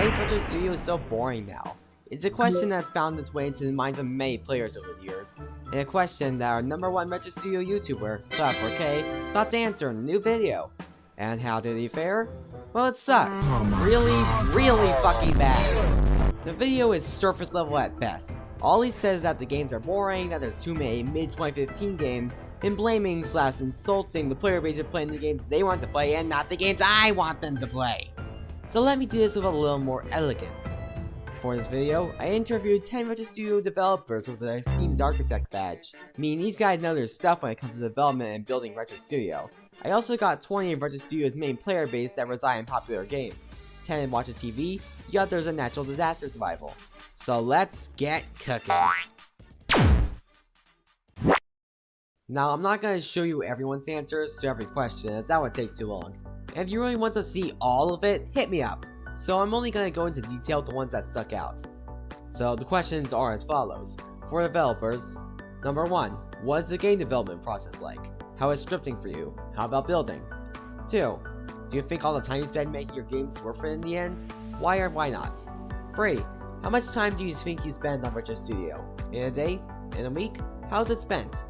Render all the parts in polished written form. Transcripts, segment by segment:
Why is RetroStudio so boring now? It's a question that's found its way into the minds of many players over the years, and a question that our #1 RetroStudio YouTuber, Cloud4K, sought to answer in a new video. And how did he fare? Well, it sucked. Really fucking bad. The video is surface level at best. All he says is that the games are boring, that there's too many mid-2015 games, and blaming/insulting the player base for playing the games they want to play and not the games I want them to play. So let me do this with a little more elegance. For this video, I interviewed 10 RetroStudio developers with the esteemed architect badge. Meaning these guys know their stuff when it comes to development and building RetroStudio. I also got 20 of RetroStudio's main player base that reside in popular games, 10 in watch a TV, the others in natural disaster survival. So let's get cooking. Now I'm not going to show you everyone's answers to every question as that would take too long. If you really want to see all of it, hit me up. So I'm only going to go into detail with the ones that stuck out. So the questions are as follows. For developers, number 1, what is the game development process like? How is scripting for you? How about building? 2, do you think all the time you spend making your games worth it in the end? Why or why not? 3, how much time do you think you spend on RetroStudio? In a day? In a week? How is it spent?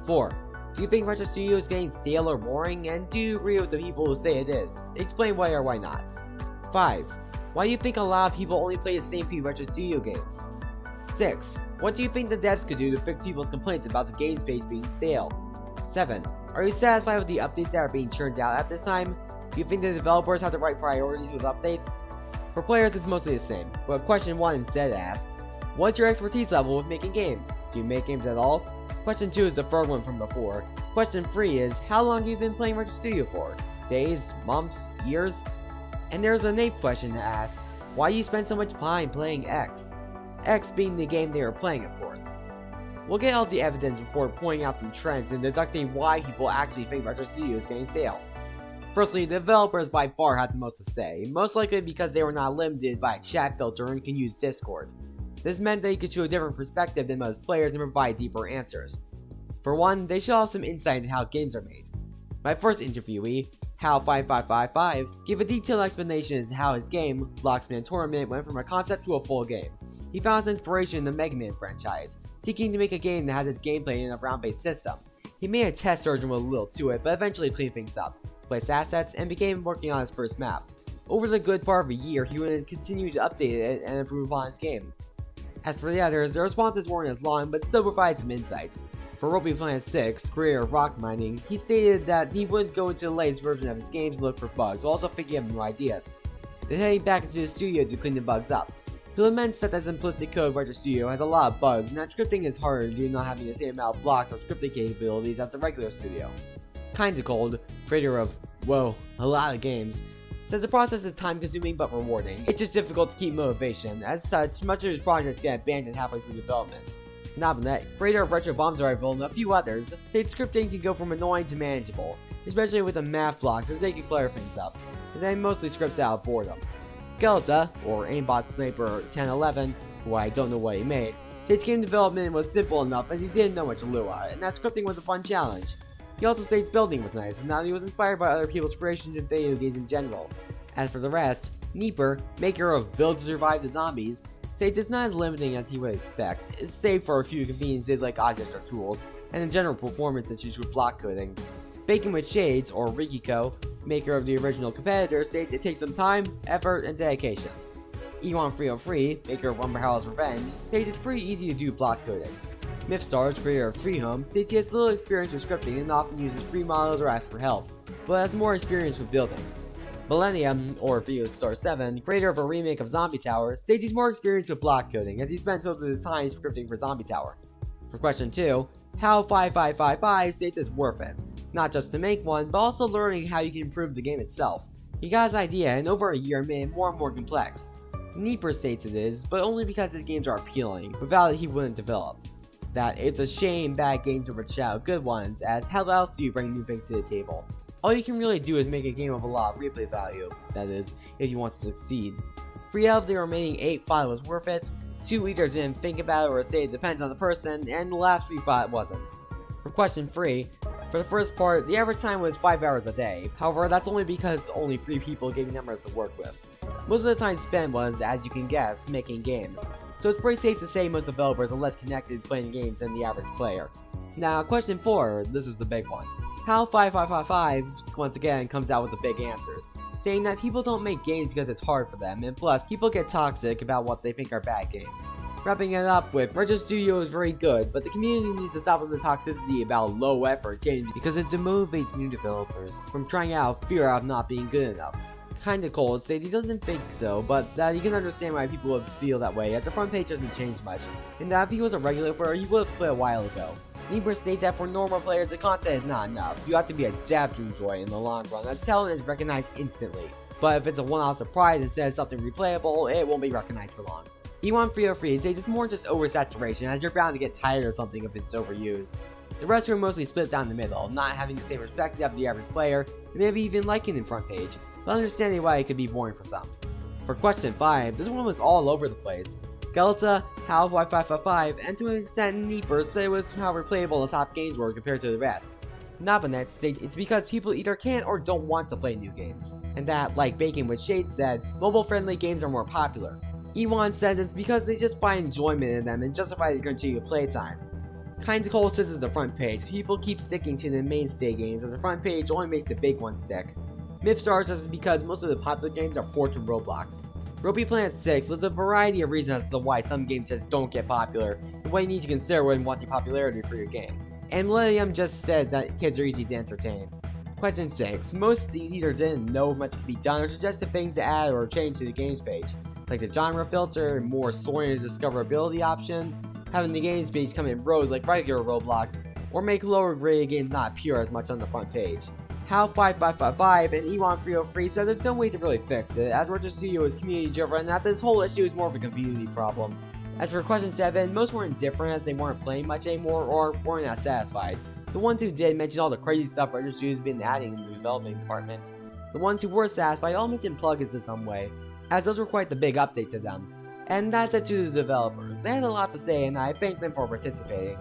4, do you think RetroStudio is getting stale or boring, and do you agree with the people who say it is? Explain why or why not. 5, why do you think a lot of people only play the same few RetroStudio games? 6, what do you think the devs could do to fix people's complaints about the games page being stale? 7, are you satisfied with the updates that are being churned out at this time? Do you think the developers have the right priorities with updates? For players, it's mostly the same, but question 1 instead asks, what's your expertise level with making games? Do you make games at all? Question 2 is the third one from before. Question 3 is, how long have you been playing RetroStudio for? Days? Months? Years? And there's an 8th question that asks, why do you spend so much time playing X? X being the game they were playing, of course. We'll get all the evidence before pointing out some trends and deducting why people actually think RetroStudio is getting stale. Firstly, the developers by far had the most to say, most likely because they were not limited by a chat filter and can use Discord. This meant they could show a different perspective than most players and provide deeper answers. For one, they show off some insight into how games are made. My first interviewee, How5555, gave a detailed explanation as to how his game, Bloxman Tournament, went from a concept to a full game. He found his inspiration in the Mega Man franchise, seeking to make a game that has its gameplay in a round-based system. He made a test version with a little to it, but eventually cleaned things up, placed assets, and began working on his first map. Over the good part of a year, he would continue to update it and improve on his game. As for the others, their responses weren't as long, but still provided some insight. For Roblox Planet 6, creator of rock mining, he stated that he wouldn't go into the latest version of his games and look for bugs, while also thinking of new ideas. Then heading back into the studio to clean the bugs up. He laments that the simplistic code of RetroStudio has a lot of bugs, and that scripting is harder due to not having the same amount of blocks or scripting capabilities as the regular studio. Kinda Cold, creator of, whoa, a lot of games, says the process is time-consuming but rewarding. It's just difficult to keep motivation. As such, much of his projects get abandoned halfway through development. Nobinet, creator of Retro Bomb Survival and a few others, said scripting can go from annoying to manageable, especially with the math blocks as they can clutter things up, and then mostly scripts out of boredom. Skeleta, or Aimbot Sniper 1011, who I don't know what he made, states game development was simple enough as he didn't know much Lua, and that scripting was a fun challenge. He also states building was nice, and that he was inspired by other people's creations in video games in general. As for the rest, Neeper, maker of Build to Survive the Zombies, states it's not as limiting as he would expect, it's save for a few conveniences like objects or tools, and in general performance issues with block coding. Bacon with Shades, or Rikiko, maker of the original competitor, states it takes some time, effort, and dedication. Ewan303, maker of Umber Howl's Revenge, states it's pretty easy to do block coding. Mythstars, creator of Free Home, states he has little experience with scripting and often uses free models or asks for help, but has more experience with building. Millennium, or VioStar7, creator of a remake of Zombie Tower, states he's more experienced with block coding as he spent most of his time scripting for Zombie Tower. For question 2, How5555 states it's worth it, not just to make one, but also learning how you can improve the game itself. He got his idea and over a year made it more and more complex. Neeper states it is, but only because his games are appealing, without it he wouldn't develop. That it's a shame bad games overshadow good ones, as how else do you bring new things to the table? All you can really do is make a game with a lot of replay value, that is, if you want to succeed. 3 out of the remaining 8 thought it was worth it, 2 either didn't think about it or say it depends on the person, and the last 3 thought it wasn't. For question 3, for the first part, the average time was 5 hours a day, however that's only because only 3 people gave me numbers to work with. Most of the time spent was, as you can guess, making games. So it's pretty safe to say most developers are less connected playing games than the average player. Now, question 4, this is the big one. How 5555 once again comes out with the big answers, saying that people don't make games because it's hard for them, and plus, people get toxic about what they think are bad games. Wrapping it up with, RetroStudio is very good, but the community needs to stop from the toxicity about low effort games because it demotivates new developers from trying out fear of not being good enough. Kinda cold, says he doesn't think so, but that you can understand why people would feel that way, as the front page doesn't change much, and that if he was a regular player, he would have quit a while ago. Niebuhr states that for normal players, the content is not enough. You have to be a dev to enjoy it in the long run, as talent is recognized instantly. But if it's a one-off surprise instead of something replayable, it won't be recognized for long. E1303 says it's more just oversaturation, as you're bound to get tired of something if it's overused. The rest are mostly split down the middle, not having the same perspective of the average player, and maybe even liking the front page, but understanding why it could be boring for some. For question 5, this one was all over the place. Skeleton, How 5555, and to an extent Niebuhr said it was how replayable the top games were compared to the rest. Nabanet stated it's because people either can't or don't want to play new games, and that, like Bacon with Shade said, mobile-friendly games are more popular. Ewan says it's because they just find enjoyment in them and justify the continued playtime. Kinda Cold says it's the front page. People keep sticking to the mainstay games as the front page only makes the big ones stick. Mythstar says it's because most of the popular games are ports from Roblox. Ropey Planet 6 lists a variety of reasons as to why some games just don't get popular and what you need to consider when wanting popularity for your game. And Millennium just says that kids are easy to entertain. Question 6. Most either didn't know much could be done or suggested things to add or change to the games page, like the genre filter, more sorting and discoverability options, having the games page come in rows like regular Roblox, or make lower graded games not appear as much on the front page. How 5555 and E1303 said there's no way to really fix it, as RetroStudio is community driven and that this whole issue is more of a community problem. As for question 7, most were indifferent as they weren't playing much anymore or weren't as satisfied. The ones who did mention all the crazy stuff RetroStudio has been adding in the development department. The ones who were satisfied all mentioned plugins in some way, as those were quite the big update to them. And that's it to the developers. They had a lot to say and I thank them for participating.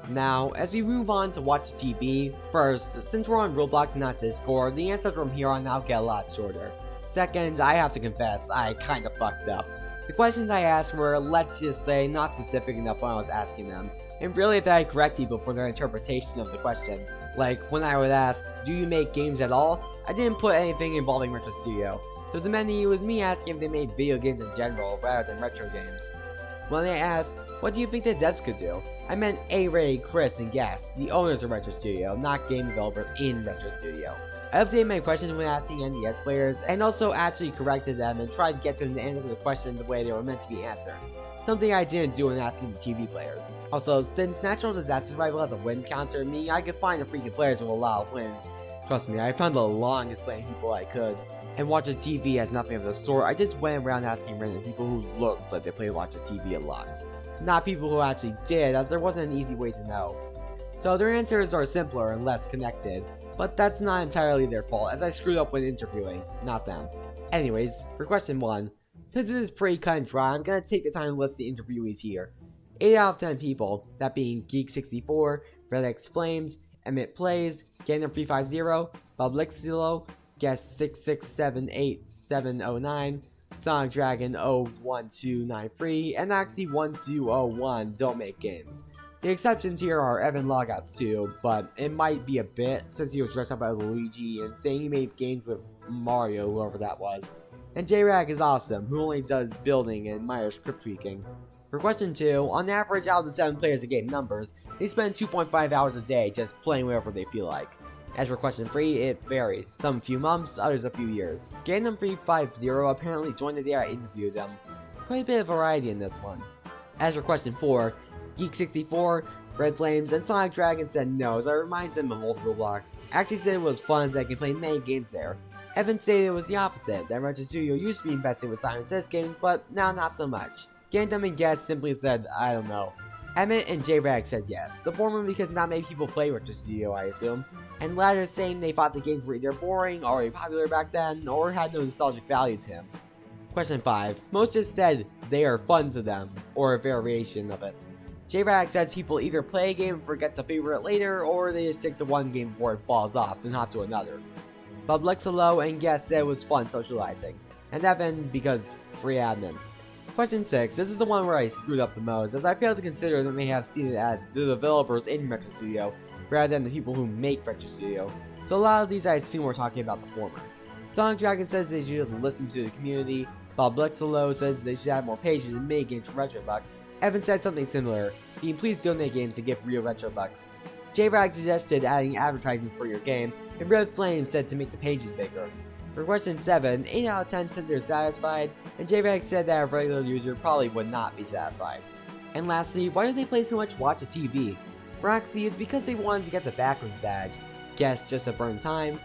Now, as we move on to watch TV, first, since we're on Roblox and not Discord, the answers from here on out get a lot shorter. Second, I have to confess, I kinda fucked up. The questions I asked were, let's just say, not specific enough when I was asking them, and really that I correct people for their interpretation of the question. Like, when I would ask, do you make games at all? I didn't put anything involving RetroStudio, so to many it was me asking if they made video games in general rather than retro games. When I asked, what do you think the devs could do? I meant A-Ray, Chris, and Gas, the owners of RetroStudio, not game developers in RetroStudio. I updated my questions when asking NES players, and also actually corrected them and tried to get to the end of the question the way they were meant to be answered. Something I didn't do when asking the TV players. Also, since Natural Disaster Survival has a win counter, meaning I could find the freaking players with a lot of wins. Trust me, I found the longest playing people I could. And watching TV has nothing of the sort. I just went around asking random people who looked like they played watching TV a lot. Not people who actually did, as there wasn't an easy way to know. So their answers are simpler and less connected, but that's not entirely their fault, as I screwed up when interviewing, not them. Anyways, for question 1, since this is pretty cut and dry, I'm gonna take the time to list the interviewees here. 8 out of 10 people, that being Geek64, RedX Flames, Emmett Plays, Gander350, Bublixilo, Guest 6678709, Sonic Dragon 01293, and Axie 1201 don't make games. The exceptions here are Evan Logouts too, but it might be a bit since he was dressed up as Luigi and saying he made games with Mario, whoever that was. And J-Rag is awesome, who only does building and minor script tweaking. For question 2, on average out of the 7 players that gave numbers, they spend 2.5 hours a day just playing whatever they feel like. As for question 3, it varied. Some a few months, others a few years. Gandom350 apparently joined the day I interviewed them. Quite a bit of variety in this one. As for question 4, Geek64, Red Flames, and Sonic Dragon said no, as that reminds them of old Roblox. Actually said it was fun as I can play many games there. Evan stated it was the opposite, that RetroStudio used to be invested with Simon Says games, but now not so much. Gandom and Guest simply said, I don't know. Emmett and J-Rag said yes, the former because not many people play RetroStudio, I assume, and latter saying they thought the games were either boring, already popular back then, or had no nostalgic value to him. Question 5. Most just said they are fun to them, or a variation of it. J-Rag says people either play a game and forget to favor it later, or they just stick to one game before it falls off, then hop to another. Bublixilo and Guest said it was fun socializing. and Evan because free admin. Question 6. This is the one where I screwed up the most, as I failed to consider that may have seen it as the developers in RetroStudio, rather than the people who make RetroStudio. So a lot of these I assume we're talking about the former. Sonic Dragon says they should listen to the community. Bob Blexelo says they should add more pages and mini games for Retrobucks. Evan said something similar, being please donate games to give real Retrobucks. J-Rag suggested adding advertising for your game, and Red Flame said to make the pages bigger. For question 7, 8 out of 10 said they're satisfied, and J-Rag said that a regular user probably would not be satisfied. And lastly, why do they play so much Watch a TV? For Roxy, it's because they wanted to get the backwards badge. Guess just to burn time.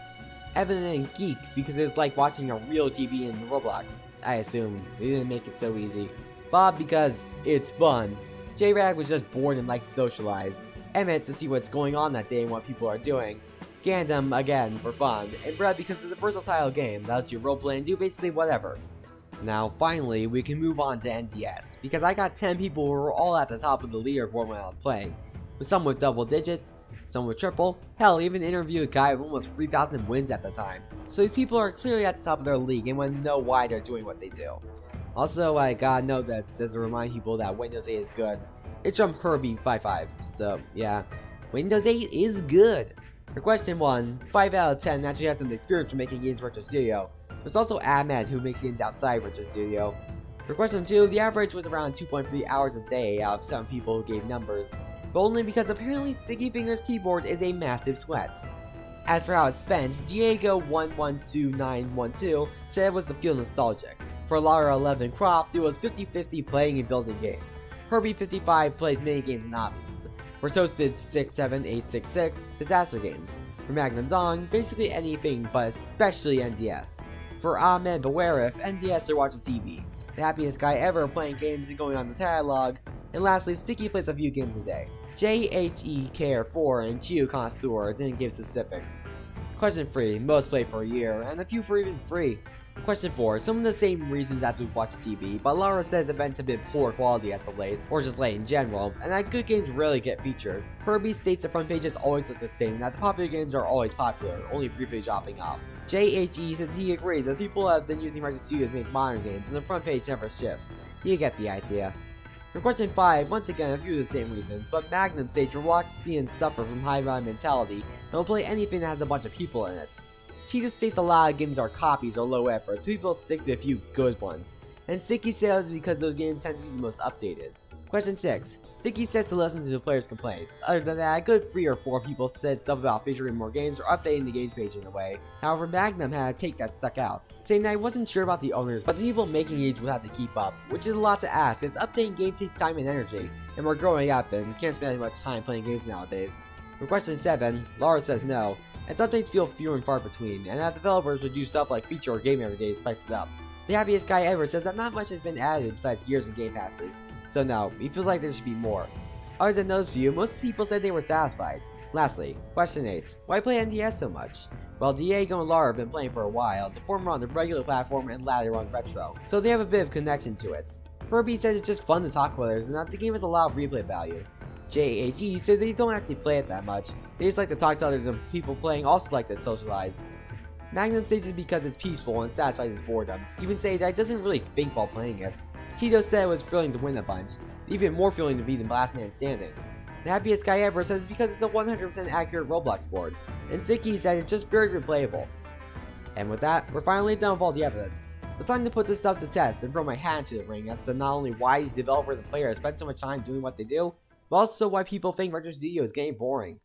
Evan and Geek because it's like watching a real TV in Roblox. I assume they didn't make it so easy. Bob because it's fun. J-Rag was just bored and liked to socialize. Emmett to see what's going on that day and what people are doing. Gandam again for fun, and Brett because it's a versatile game that lets you roleplay and do basically whatever. Now finally we can move on to NDS, because I got 10 people who were all at the top of the leaderboard when I was playing, with some with double digits, some with triple, hell even interviewed a guy with almost 3,000 wins at the time. So these people are clearly at the top of their league and want to know why they're doing what they do. Also I gotta note that says to remind people that Windows 8 is good. It's from Herbie55, so yeah, Windows 8 is good. For question 1, 5 out of 10 actually have some experience from making games for RetroStudio. There's also Ahmed who makes games outside RetroStudio. For question 2, the average was around 2.3 hours a day out of 7 people who gave numbers, but only because apparently Sticky Fingers keyboard is a massive sweat. As for how it's spent, Diego112912 said it was to feel nostalgic. For Lara 11 Croft, it was 50-50 playing and building games. Herbie55 plays mini games and hobbies. For Toasted 67866, disaster games. For Magnum Dawn, basically anything but especially NDS. For Ahmed Bawarif, NDS or watching TV. The happiest guy ever playing games and going on the catalog. And lastly, Sticky plays a few games a day. JHE-Care4 and Geo Connoisseur didn't give specifics. Question 3, most played for a year, and a few for even free. Question 4, some of the same reasons as with Watch TV, but Lara says events have been poor quality as of late, or just late in general, and that good games rarely get featured. Herbie states the front pages always look the same, and that the popular games are always popular, only briefly dropping off. JHE says he agrees, as people have been using RetroStudio to make modern games, and the front page never shifts. You get the idea. For question 5, once again a few of the same reasons, but Magnum states Robloxians suffer from high round mentality, and will play anything that has a bunch of people in it. She just states a lot of games are copies or low effort, so people stick to a few good ones. And Sticky says because those games tend to be the most updated. Question 6. Sticky says to listen to the players' complaints. Other than that, a good 3 or 4 people said stuff about featuring more games or updating the games page in a way. However, Magnum had a take that stuck out, saying that he wasn't sure about the owners, but the people making games would have to keep up, which is a lot to ask, as updating games takes time and energy, and we're growing up and can't spend as much time playing games nowadays. For question 7, Laura says no, as updates feel few and far between, and that developers would do stuff like feature or game every day to spice it up. The happiest guy ever says that not much has been added besides gears and game passes, so no, he feels like there should be more. Other than those few, most people said they were satisfied. Lastly, question 8, why play NDS so much? Well, Diego and Lara have been playing for a while, the former on the regular platform and latter on Retro, so they have a bit of connection to it. Herbie says it's just fun to talk with others and that the game has a lot of replay value. JHE says they don't actually play it that much, they just like to talk to others and people playing also like to socialize. Magnum states it's because it's peaceful and satisfies his boredom, even saying that he doesn't really think while playing it. Tito said it was thrilling to win a bunch, even more thrilling to be the last man standing. The happiest guy ever says it's because it's a 100% accurate Roblox board, and Sticky said it's just very replayable. And with that, we're finally done with all the evidence. So time to put this stuff to test and throw my hat into the ring as to not only why these developers and players spend so much time doing what they do, but also why people think RetroStudio is getting boring.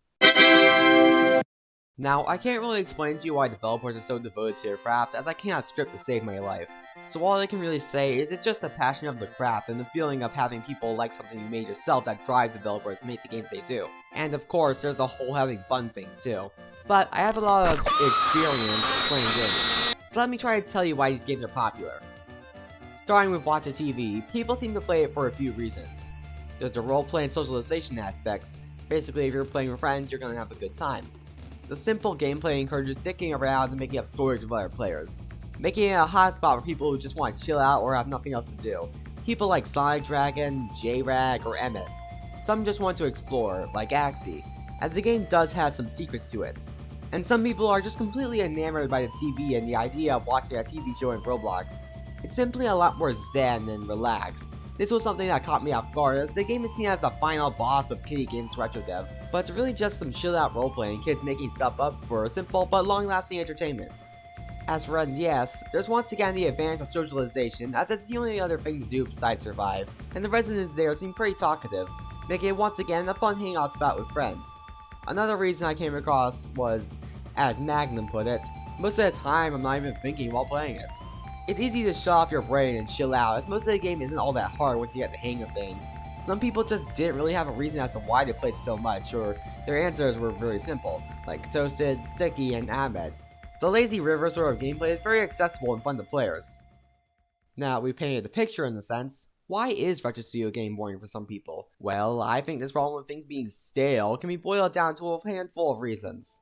Now, I can't really explain to you why developers are so devoted to their craft, as I cannot script to save my life. So all I can really say is it's just the passion of the craft and the feeling of having people like something you made yourself that drives developers to make the games they do. And of course, there's the whole having fun thing too. But I have a lot of experience playing games, so let me try to tell you why these games are popular. Starting with Watch a TV, people seem to play it for a few reasons. There's the roleplay and socialization aspects. Basically, if you're playing with friends, you're gonna have a good time. The simple gameplay encourages dicking around and making up stories with other players, making it a hotspot for people who just want to chill out or have nothing else to do. People like Sonic Dragon, J-Rag, or Emmett. Some just want to explore, like Axie, as the game does have some secrets to it. And some people are just completely enamored by the TV and the idea of watching a TV show in Roblox. It's simply a lot more zen and relaxed. This was something that caught me off guard, as the game is seen as the final boss of kiddie games retro dev, but it's really just some chill out roleplay and kids making stuff up for simple but long lasting entertainment. As for NDS, there's once again the advance of socialization, as it's the only other thing to do besides survive, and the residents there seem pretty talkative, making it once again a fun hangout spot with friends. Another reason I came across was, as Magnum put it, most of the time I'm not even thinking while playing it. It's easy to shut off your brain and chill out, as most of the game isn't all that hard once you get the hang of things. Some people just didn't really have a reason as to why they played so much, or their answers were very simple, like Toasted, Sticky, and Ahmed. The lazy river sort of gameplay is very accessible and fun to players. Now, we painted the picture in a sense. Why is RetroStudio game boring for some people? Well, I think this problem with things being stale can be boiled down to a handful of reasons.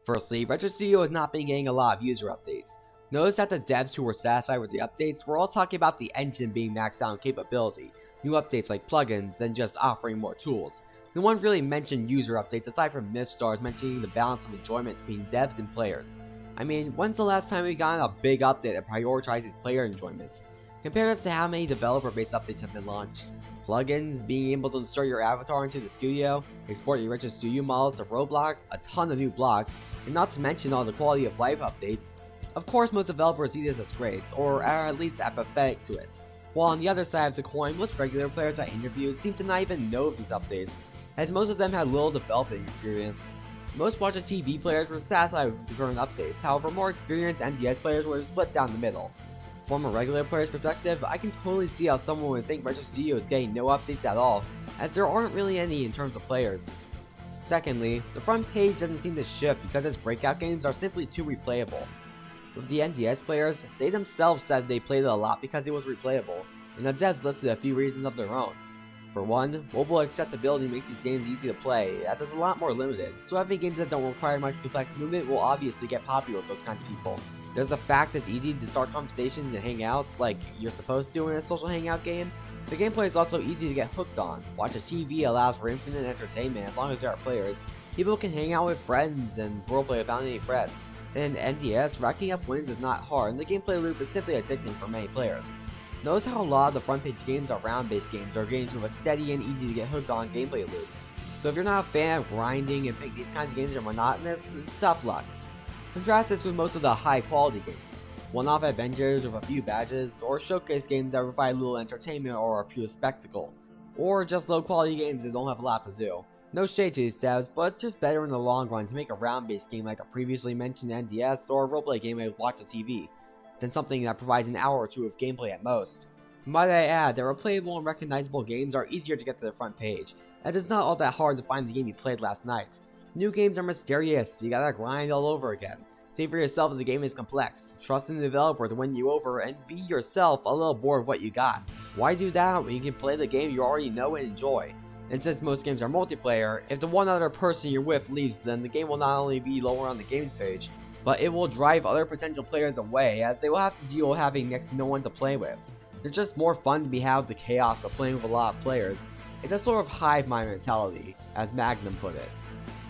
Firstly, RetroStudio has not been getting a lot of user updates. Notice that the devs who were satisfied with the updates were all talking about the engine being maxed out in capability, new updates like plugins, and just offering more tools. No one really mentioned user updates aside from MythStars mentioning the balance of enjoyment between devs and players. I mean, when's the last time we've gotten a big update that prioritizes player enjoyment? Compare this to how many developer-based updates have been launched. Plugins, being able to insert your avatar into the studio, export your RetroStudio models to Roblox, a ton of new blocks, and not to mention all the quality of life updates. Of course, most developers see this as great, or are at least apathetic to it. While on the other side of the coin, most regular players I interviewed seem to not even know of these updates, as most of them had little developing experience. Most Watch TV players were satisfied with the current updates, however more experienced NDS players were split down the middle. From a regular player's perspective, I can totally see how someone would think RetroStudio is getting no updates at all, as there aren't really any in terms of players. Secondly, the front page doesn't seem to shift because its breakout games are simply too replayable. With the NDS players, they themselves said they played it a lot because it was replayable, and the devs listed a few reasons of their own. For one, mobile accessibility makes these games easy to play, as it's a lot more limited, so having games that don't require much complex movement will obviously get popular with those kinds of people. There's the fact it's easy to start conversations and hang out, like you're supposed to in a social hangout game. The gameplay is also easy to get hooked on. Watch TV allows for infinite entertainment as long as there are players. People can hang out with friends and roleplay without any threats. And in NDS, racking up wins is not hard, and the gameplay loop is simply addicting for many players. Notice how a lot of the front page games are round-based games, or games with a steady and easy to get hooked on gameplay loop. So if you're not a fan of grinding and think these kinds of games are monotonous, it's tough luck. Contrast this with most of the high-quality games, one-off adventures with a few badges, or showcase games that provide little entertainment or are pure spectacle, or just low-quality games that don't have a lot to do. No shade to these devs, but it's just better in the long run to make a round-based game like the previously mentioned NDS or a roleplay game like Watch TV, than something that provides an hour or two of gameplay at most. Might I add that replayable and recognizable games are easier to get to the front page, as it's not all that hard to find the game you played last night. New games are mysterious, so you gotta grind all over again. See for yourself if the game is complex, trust in the developer to win you over, and be yourself a little bored of what you got. Why do that when you can play the game you already know and enjoy? And since most games are multiplayer, if the one other person you're with leaves, then the game will not only be lower on the games page, but it will drive other potential players away, as they will have to deal with having next to no one to play with. There's just more fun to be had with the chaos of playing with a lot of players. It's a sort of hive mind mentality, as Magnum put it.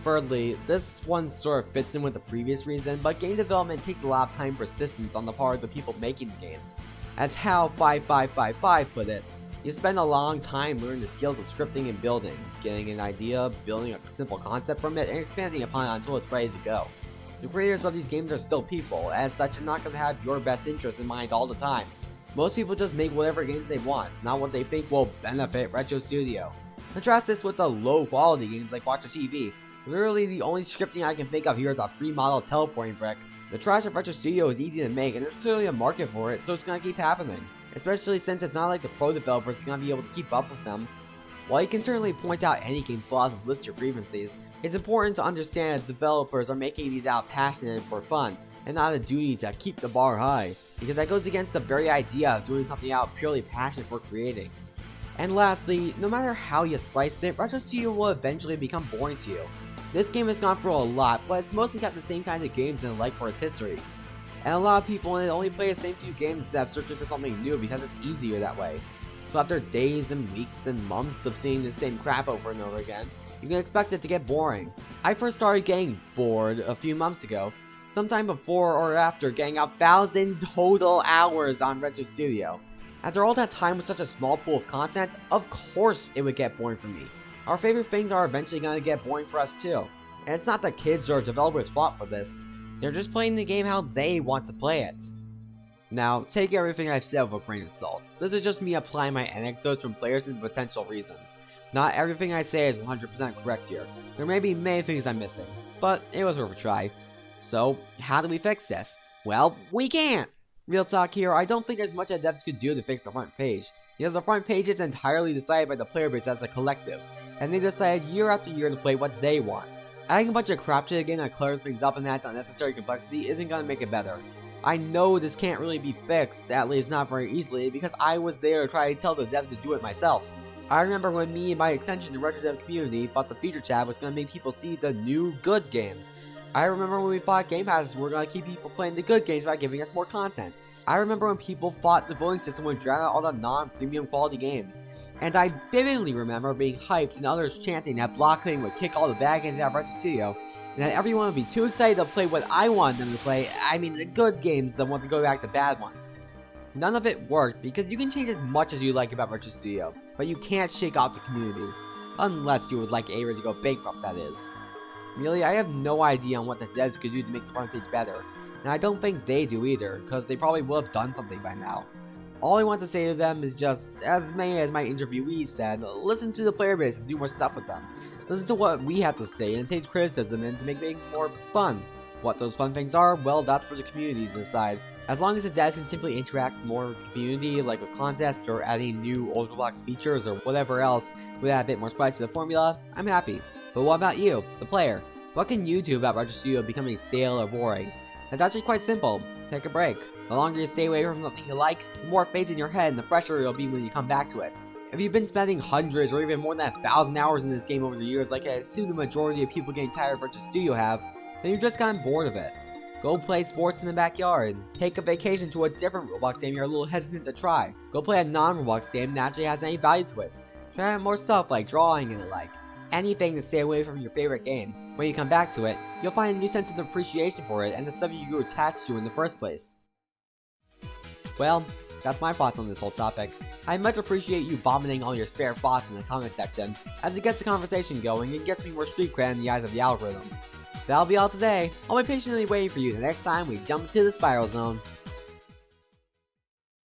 Thirdly, this one sort of fits in with the previous reason, but game development takes a lot of time and persistence on the part of the people making the games. As Hal 5555 put it, you spend a long time learning the skills of scripting and building, getting an idea, building a simple concept from it, and expanding upon it until it's ready to go. The creators of these games are still people, as such you're not going to have your best interest in mind all the time. Most people just make whatever games they want, not what they think will benefit RetroStudio. Contrast this with the low quality games like Watch TV. Literally the only scripting I can think of here is a free model teleporting brick. The trash of RetroStudio is easy to make, and there's clearly a market for it, so it's going to keep happening. Especially since it's not like the pro developers are going to be able to keep up with them. While you can certainly point out any game flaws and list your grievances, it's important to understand that developers are making these out passionate and for fun, and not a duty to keep the bar high, because that goes against the very idea of doing something out of purely passion for creating. And lastly, no matter how you slice it, RetroStudio will eventually become boring to you. This game has gone through a lot, but it's mostly kept the same kinds of games and like for its history. And a lot of people in it only play the same few games instead of searching for something new because it's easier that way. So after days and weeks and months of seeing the same crap over and over again, you can expect it to get boring. I first started getting bored a few months ago, sometime before or after getting 1,000 total hours on RetroStudio. After all that time with such a small pool of content, of course it would get boring for me. Our favorite things are eventually going to get boring for us too. And it's not that kids or developers fought for this, they're just playing the game how they want to play it. Now, take everything I've said with a grain of salt. This is just me applying my anecdotes from players and potential reasons. Not everything I say is 100% correct here. There may be many things I'm missing, but it was worth a try. So, how do we fix this? Well, we can't! Real talk here, I don't think there's much that devs could do to fix the front page, because the front page is entirely decided by the player base as a collective, and they decide year after year to play what they want. Adding a bunch of crap to the game that clears things up and adds unnecessary complexity isn't gonna make it better. I know this can't really be fixed, at least not very easily, because I was there to try to tell the devs to do it myself. I remember when me and my extension to RetroDev community thought the feature tab was going to make people see the new good games. I remember when we thought Game Passes were going to keep people playing the good games by giving us more content. I remember when people thought the voting system would drown out all the non-premium quality games. And I vividly remember being hyped and others chanting that block coding would kick all the bad games out of RetroStudio, and that everyone would be too excited to play what I wanted them to play, I mean the good games, that want to go back to bad ones. None of it worked, because you can change as much as you like about RetroStudio, but you can't shake off the community. Unless you would like A-Ray to go bankrupt, that is. Really, I have no idea on what the devs could do to make the front page better, and I don't think they do either, because they probably would have done something by now. All I want to say to them is just, as many as my interviewees said, listen to the player base and do more stuff with them. Listen to what we have to say and take criticism in to make things more fun. What those fun things are, well, that's for the community to decide. As long as the devs can simply interact more with the community, like with contests or adding new old Roblox features or whatever else would add a bit more spice to the formula, I'm happy. But what about you, the player? What can you do about RetroStudio becoming stale or boring? It's actually quite simple. Take a break. The longer you stay away from something you like, the more it fades in your head and the fresher it'll be when you come back to it. If you've been spending hundreds or even more than 1,000 hours in this game over the years, like I assume the majority of people getting tired of RetroStudio have, then you've just gotten bored of it. Go play sports in the backyard. Take a vacation to a different Roblox game you're a little hesitant to try. Go play a non-Roblox game that actually has any value to it. Try out more stuff like drawing and the like. Anything to stay away from your favorite game. When you come back to it, you'll find a new sense of appreciation for it and the stuff you grew attached to in the first place. Well, that's my thoughts on this whole topic. I much appreciate you vomiting all your spare thoughts in the comment section, as it gets the conversation going and gets me more street cred in the eyes of the algorithm. That'll be all today. I'll be patiently waiting for you the next time we jump into the spiral zone.